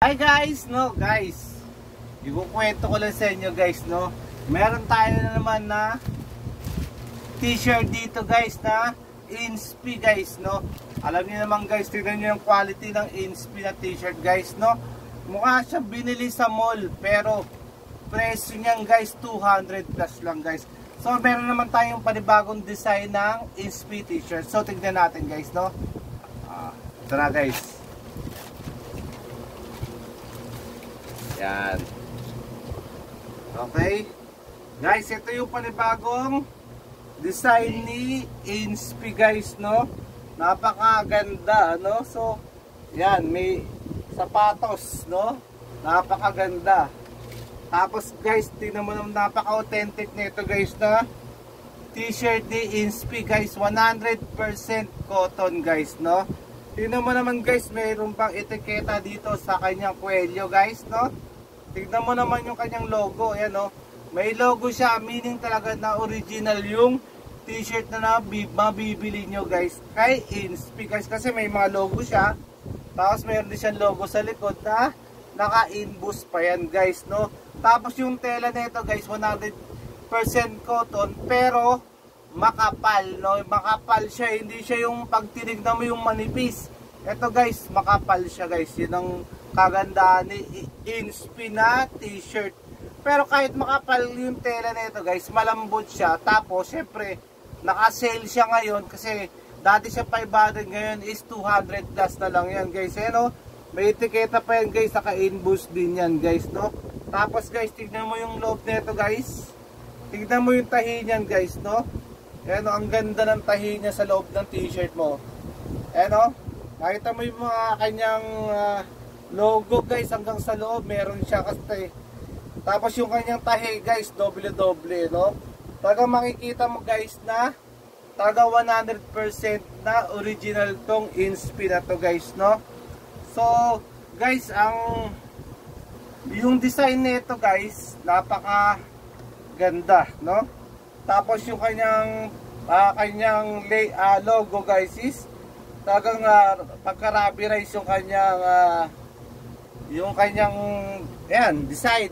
Hi guys, guys, ikukwento ko lang sa inyo guys, meron tayo na naman na t-shirt dito guys na Inspi guys, alam niyo naman guys, tignan niyo yung quality ng Inspi na t-shirt guys, mukha siyang binili sa mall, pero presyo niyan guys 200 plus lang guys. So meron naman tayong panibagong design ng Inspi t-shirt, so tignan natin guys, tara guys. Yan. Okay. Guys, ito yung panibagong design ni Inspi guys, Napakaganda, So, yan, may sapatos, Napakaganda. Tapos guys, tingnan mo naman, napaka-authentic nito guys na t-shirt ni Inspi guys, 100% cotton guys, Tingnan mo naman guys, mayroon pang etiketa dito sa kanyang kwelyo guys, Tignan mo naman yung kanyang logo, ayan May logo siya, meaning talaga na original yung t-shirt na mabibili nyo guys kay Inspi guys, kasi may mga logo siya. Tapos mayroon din siyang logo sa likod na naka-inboost pa yan guys, Tapos yung tela nito guys, 100% cotton pero makapal, Makapal siya, hindi siya yung pag tinignan mo yung manipis. Ito guys, makapal siya guys. Yun ang kagandahan ni Inspi na t-shirt. Pero kahit makapal yung tela nito guys, malambot siya. Tapos syempre, naka-sale siya ngayon kasi dati siya 500, ngayon is 200 plus na lang yan guys. May etiketa pa yan guys, naka-inboost din yan guys, Tapos guys, tignan mo yung loob nito guys. Tignan mo yung tahi niyan guys, Ayan ang ganda ng tahi niya sa loob ng t-shirt mo. Ayan nakita mo yung mga kanyang logo guys, hanggang sa loob meron siya kasi. Tapos yung kanyang tahi guys, doble-doble, Talagang makikita mo guys na taga 100% na original tong Inspi na to guys, So guys, yung design nito guys, napaka ganda, Tapos yung kanyang logo guys is talagang pagka-rubberized yung kanyang design,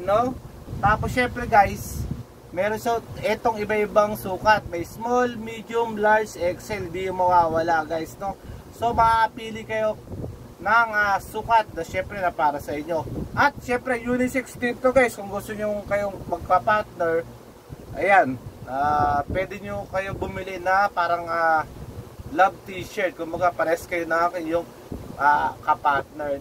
Tapos syempre guys, meron siya etong iba-ibang sukat, may small, medium, large, XL, di mawawala guys, So makapili kayo ng sukat na syempre na para sa inyo. At syempre unisex dito guys, kung gusto niyo kayong magpa-partner, ayan, pwede nyo kayo bumili na parang love t-shirt, kumbaga pares kayo na yung kapartner,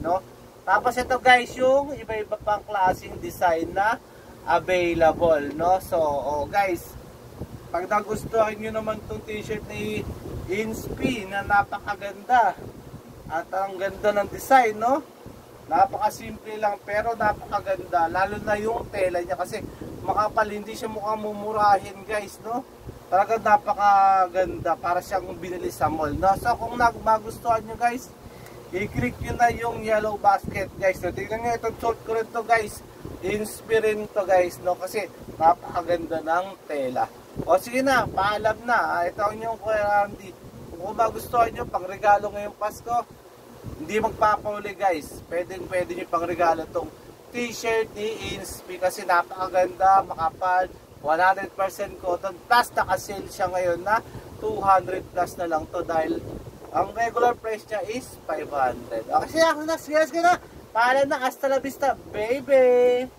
Tapos ito guys, yung iba-iba pang klaseng design na available, So guys, pag nagustuhan nyo naman itong t-shirt ni Inspi na napakaganda at ang ganda ng design, napakasimple lang pero napakaganda, lalo na yung tela niya kasi makapal, hindi siya mukhang mumurahin guys, Talagang napakaganda, para siyang binili sa mall, So kung magustuhan nyo guys, i-click nyo na yung yellow basket guys, Tingnan nyo itong short ko rin to guys, Inspi rin to guys, Kasi napakaganda ng tela. O sige na, paalam na. Ito ang yung Kuya Randy. Kung magustuhan nyo pang regalo ngayong Pasko, hindi magpapauli guys, pwede nyo pang regalo tong t-shirt ni Inspi kasi napakaganda, makapal, 100% cotton, plus naka-sale siya ngayon na 200 plus na lang to dahil ang regular price niya is 500. Okay, sige na, paalam na, hasta la vista baby!